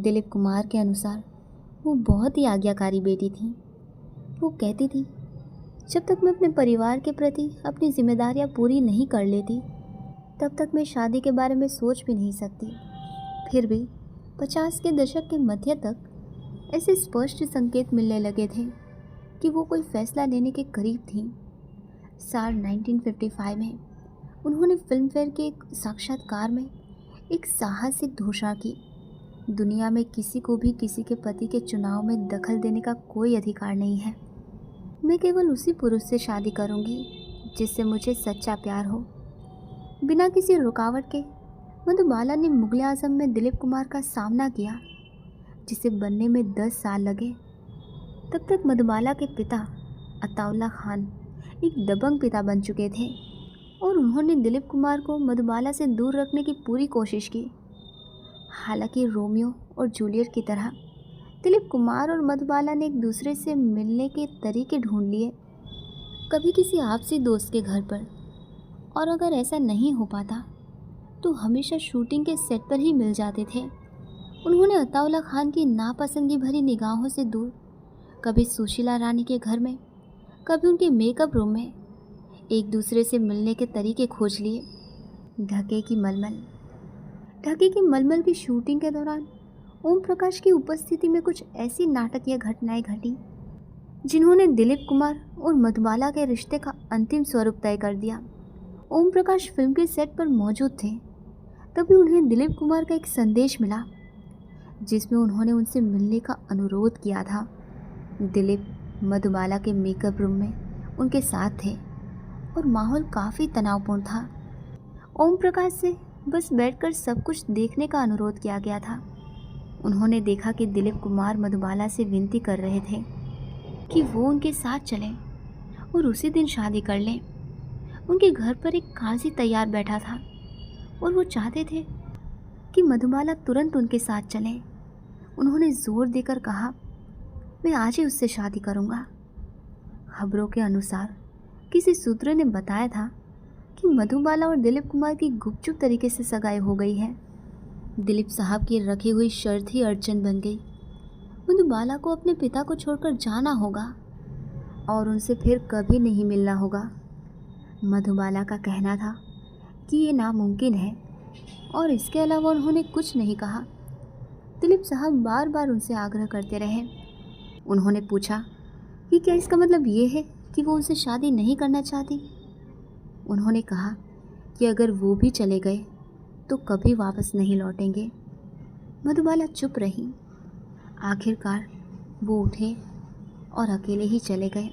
दिलीप कुमार के अनुसार वो बहुत ही आज्ञाकारी बेटी थी। वो कहती थी, जब तक मैं अपने परिवार के प्रति अपनी जिम्मेदारियां पूरी नहीं कर लेती तब तक मैं शादी के बारे में सोच भी नहीं सकती। फिर भी 50 के दशक के मध्य तक ऐसे स्पष्ट संकेत मिलने लगे थे कि वो कोई फैसला लेने के करीब थी। साल 1955 में उन्होंने फिल्मफेयर के एक साक्षात्कार में एक साहसिक घोषणा की, दुनिया में किसी को भी किसी के पति के चुनाव में दखल देने का कोई अधिकार नहीं है। मैं केवल उसी पुरुष से शादी करूंगी जिससे मुझे सच्चा प्यार हो। बिना किसी रुकावट के मधुबाला ने मुगल आजम में दिलीप कुमार का सामना किया, जिसे बनने में 10 साल लगे। तब तक मधुबाला के पिता अताउल्ला खान एक दबंग पिता बन चुके थे और उन्होंने दिलीप कुमार को मधुबाला से दूर रखने की पूरी कोशिश की। हालांकि रोमियो और जूलियट की तरह दिलीप कुमार और मधुबाला ने एक दूसरे से मिलने के तरीके ढूंढ लिए, कभी किसी आपसी दोस्त के घर पर, और अगर ऐसा नहीं हो पाता तो हमेशा शूटिंग के सेट पर ही मिल जाते थे। उन्होंने अताउल्ला खान की नापसंदगी भरी निगाहों से दूर कभी सुशीला रानी के घर में, कभी उनके मेकअप रूम में एक दूसरे से मिलने के तरीके खोज लिए। ढके की मलमल की शूटिंग के दौरान ओम प्रकाश की उपस्थिति में कुछ ऐसी नाटकीय घटनाएं घटी जिन्होंने दिलीप कुमार और मधुबाला के रिश्ते का अंतिम स्वरूप तय कर दिया। ओम प्रकाश फिल्म के सेट पर मौजूद थे, तभी उन्हें दिलीप कुमार का एक संदेश मिला जिसमें उन्होंने उनसे मिलने का अनुरोध किया था। दिलीप मधुबाला के मेकअप रूम में उनके साथ थे और माहौल काफ़ी तनावपूर्ण था। ओम प्रकाश से बस बैठकर सब कुछ देखने का अनुरोध किया गया था। उन्होंने देखा कि दिलीप कुमार मधुबाला से विनती कर रहे थे कि वो उनके साथ चलें और उसी दिन शादी कर लें। उनके घर पर एक काजी तैयार बैठा था और वो चाहते थे कि मधुबाला तुरंत उनके साथ चले। उन्होंने जोर देकर कहा, मैं आज ही उससे शादी करूंगा। खबरों के अनुसार किसी सूत्र ने बताया था कि मधुबाला और दिलीप कुमार की गुपचुप तरीके से सगाई हो गई है। दिलीप साहब की रखी हुई शर्त ही अड़चन बन गई। मधुबाला को अपने पिता को छोड़कर जाना होगा और उनसे फिर कभी नहीं मिलना होगा। मधुबाला का कहना था कि ये नामुमकिन है और इसके अलावा उन्होंने कुछ नहीं कहा। दिलीप साहब बार बार उनसे आग्रह करते रहे। उन्होंने पूछा कि क्या इसका मतलब ये है कि वो उनसे शादी नहीं करना चाहती। उन्होंने कहा कि अगर वो भी चले गए तो कभी वापस नहीं लौटेंगे। मधुबाला चुप रही। आखिरकार वो उठे और अकेले ही चले गए।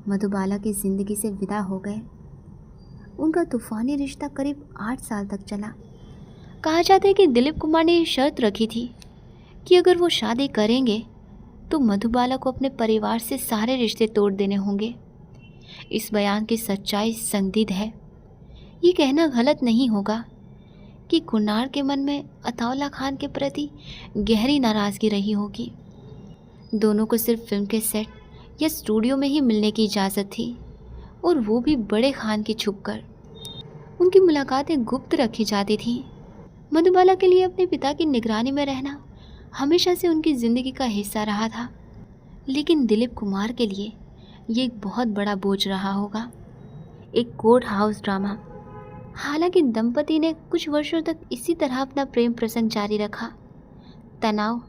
मधुबाला की ज़िंदगी से विदा हो गए। उनका तूफ़ानी रिश्ता करीब 8 साल तक चला। कहा जाता है कि दिलीप कुमार ने ये शर्त रखी थी कि अगर वो शादी करेंगे तो मधुबाला को अपने परिवार से सारे रिश्ते तोड़ देने होंगे। इस बयान की सच्चाई संदिग्ध है। ये कहना गलत नहीं होगा कि कुन्नार के मन में अताउल्ला खान के प्रति गहरी नाराज़गी रही होगी। दोनों को सिर्फ फिल्म के सेट या स्टूडियो में ही मिलने की इजाज़त थी और वो भी बड़े खान की छुपकर। उनकी मुलाकातें गुप्त रखी जाती थीं। मधुबाला के लिए अपने पिता की निगरानी में रहना हमेशा से उनकी ज़िंदगी का हिस्सा रहा था, लेकिन दिलीप कुमार के लिए ये एक बहुत बड़ा बोझ रहा होगा, एक कोर्ट हाउस ड्रामा। हालांकि दंपति ने कुछ वर्षों तक इसी तरह अपना प्रेम प्रसंग जारी रखा। तनाव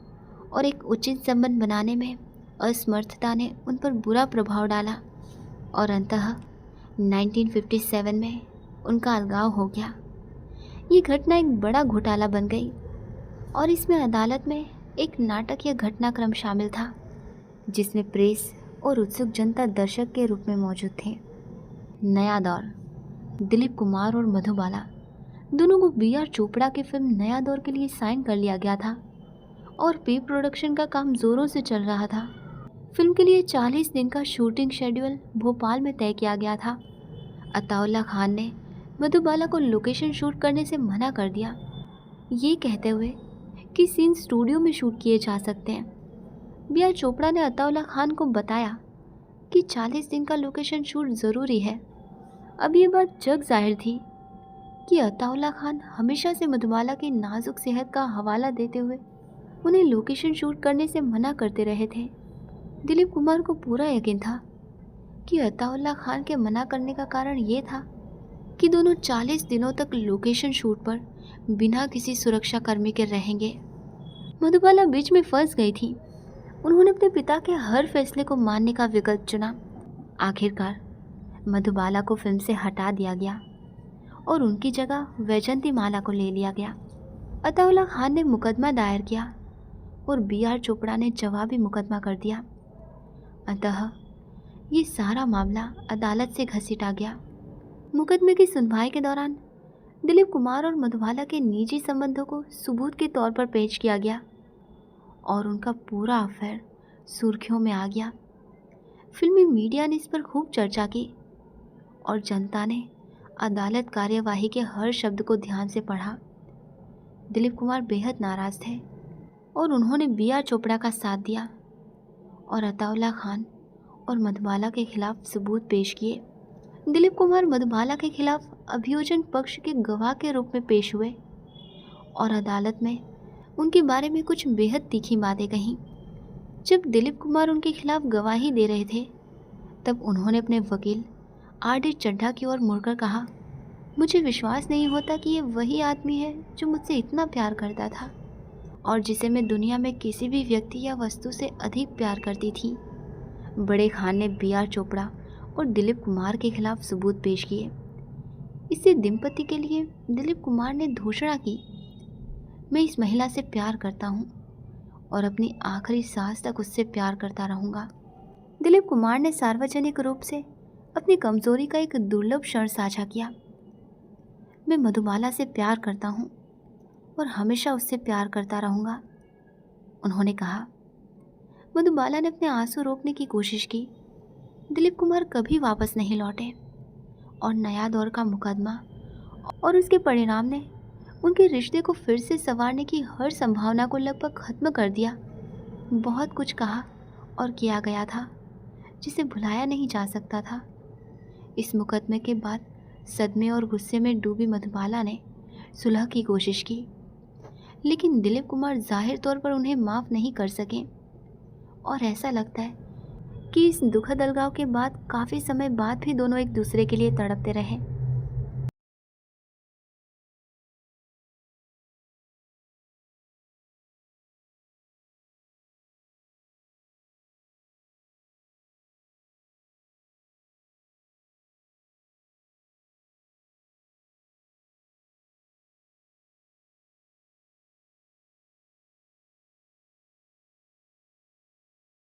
और एक उचित संबंध बनाने में असमर्थता ने उन पर बुरा प्रभाव डाला और अंततः 1957 में उनका अलगाव हो गया। ये घटना एक बड़ा घोटाला बन गई और इसमें अदालत में एक नाटकीय घटनाक्रम शामिल था जिसमें प्रेस और उत्सुक जनता दर्शक के रूप में मौजूद थे। नया दौर। दिलीप कुमार और मधुबाला दोनों को बी आर चोपड़ा की फिल्म नया दौर के लिए साइन कर लिया गया था और प्री प्रोडक्शन का काम ज़ोरों से चल रहा था। फिल्म के लिए 40 दिन का शूटिंग शेड्यूल भोपाल में तय किया गया था। अताउल्ला खान ने मधुबाला को लोकेशन शूट करने से मना कर दिया, ये कहते हुए कि सीन स्टूडियो में शूट किए जा सकते हैं। बी आर चोपड़ा ने अताउल्ला खान को बताया कि 40 दिन का लोकेशन शूट ज़रूरी है। अब ये बात जग जाहिर थी कि अताउल्ला खान हमेशा से मधुबाला की नाजुक सेहत का हवाला देते हुए उन्हें लोकेशन शूट करने से मना करते रहे थे। दिलीप कुमार को पूरा यकीन था कि अताउल्ला खान के मना करने का कारण ये था कि दोनों 40 दिनों तक लोकेशन शूट पर बिना किसी सुरक्षा कर्मी के रहेंगे। मधुबाला बीच में फंस गई थी। उन्होंने अपने पिता के हर फैसले को मानने का विकल्प चुना। आखिरकार मधुबाला को फिल्म से हटा दिया गया और उनकी जगह वैजंती माला को ले लिया गया। अताउल्ला खान ने मुकदमा दायर किया और B.R. चोपड़ा ने जवाबी मुकदमा कर दिया। अतः ये सारा मामला अदालत से घसीटा गया। मुकदमे की सुनवाई के दौरान दिलीप कुमार और मधुबाला के निजी संबंधों को सबूत के तौर पर पेश किया गया और उनका पूरा अफेयर सुर्खियों में आ गया। फिल्मी मीडिया ने इस पर खूब चर्चा की और जनता ने अदालत कार्यवाही के हर शब्द को ध्यान से पढ़ा। दिलीप कुमार बेहद नाराज थे और उन्होंने B.R. चोपड़ा का साथ दिया और अताउल्ला खान और मधुबाला के खिलाफ सबूत पेश किए। दिलीप कुमार मधुबाला के खिलाफ अभियोजन पक्ष के गवाह के रूप में पेश हुए और अदालत में उनके बारे में कुछ बेहद तीखी बातें कहीं। जब दिलीप कुमार उनके खिलाफ गवाही दे रहे थे तब उन्होंने अपने वकील R.D. चड्ढा की ओर मुड़कर कहा, मुझे विश्वास नहीं होता कि ये वही आदमी है जो मुझसे इतना प्यार करता था और जिसे मैं दुनिया में किसी भी व्यक्ति या वस्तु से अधिक प्यार करती थी। बड़े खान ने B.R. चोपड़ा और दिलीप कुमार के खिलाफ सबूत पेश किए। इससे दंपति के लिए दिलीप कुमार ने घोषणा की, मैं इस महिला से प्यार करता हूँ और अपनी आखिरी सांस तक उससे प्यार करता रहूँगा। दिलीप कुमार ने सार्वजनिक रूप से अपनी कमजोरी का एक दुर्लभ क्षण साझा किया। मैं मधुबाला से प्यार करता हूँ और हमेशा उससे प्यार करता रहूँगा, उन्होंने कहा। मधुबाला ने अपने आंसू रोकने की कोशिश की। दिलीप कुमार कभी वापस नहीं लौटे और नया दौर का मुकदमा और उसके परिणाम ने उनके रिश्ते को फिर से संवारने की हर संभावना को लगभग खत्म कर दिया। बहुत कुछ कहा और किया गया था जिसे भुलाया नहीं जा सकता था। इस मुकदमे के बाद सदमे और गुस्से में डूबी मधुबाला ने सुलह की कोशिश की, लेकिन दिलीप कुमार जाहिर तौर पर उन्हें माफ़ नहीं कर सके और ऐसा लगता है कि इस दुखद अलगाव के बाद काफ़ी समय बाद भी दोनों एक दूसरे के लिए तड़पते रहे।